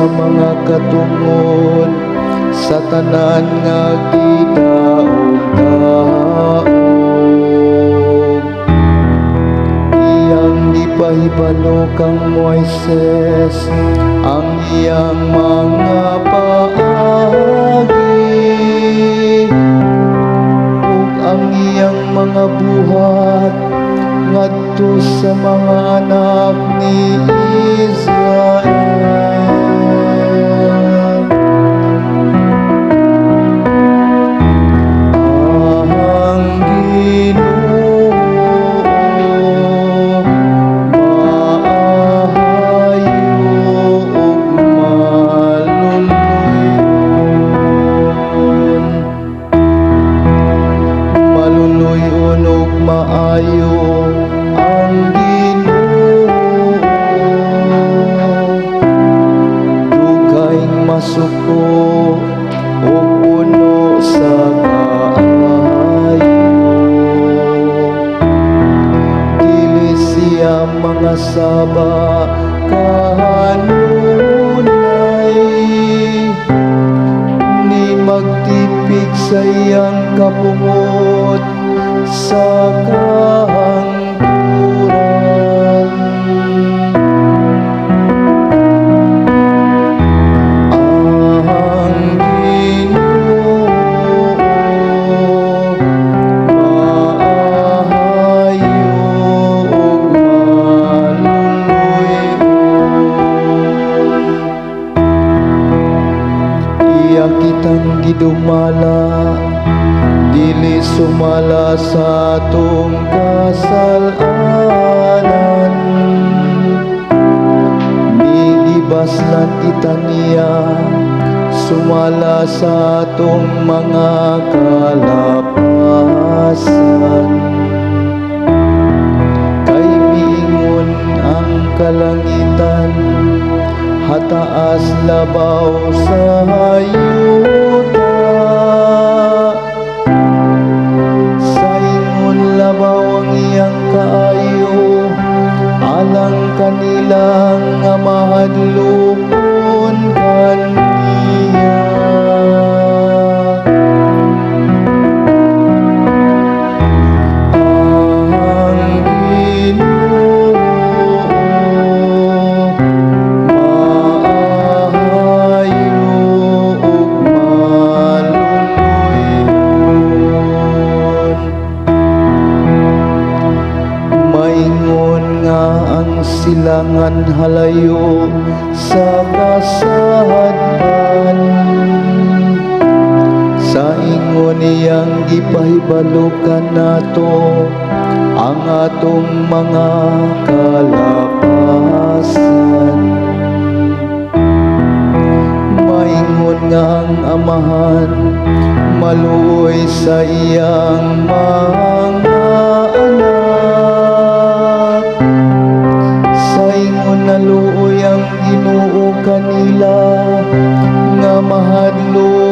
mga katungod sa tanan nga gidaog-daog. Iyang gipahibalo kang Moises ang iyang mga paagi ug ang iyang mga buhat ngadto sa mga anak ni Israel. Ang Ginoo maayo ug maluluyon ug maayo ang Ginoo, dugayng masuko ug puno sa kaayo. Dili siya mga saba kanunay, ni magtipig sa iyang kapungod sa kahangturan. Ang Ginoo maayo ug maluluyon. Iya kitang gidumala, dili sumala sa atong kasalanan. Migibaslan kita niya, sumala sa atong mga kalapasan. Kay miingon ang kalangitan, hataas labaw sa hayuta. Labaw ang iyang kaayo, alang kanilang nga mahadlokon kaniya. Ang Ginoo maayo ug maluluyon. Maingon nga ang silangan halayo sa kasadpan, sa ingon niyang gipahibalukan nato ang atong mga kalapasan. Maingon nga ang amahan maluoy sa iyang mga anak, sa ingon naluoy ang Ginoo kanila nga mahadlok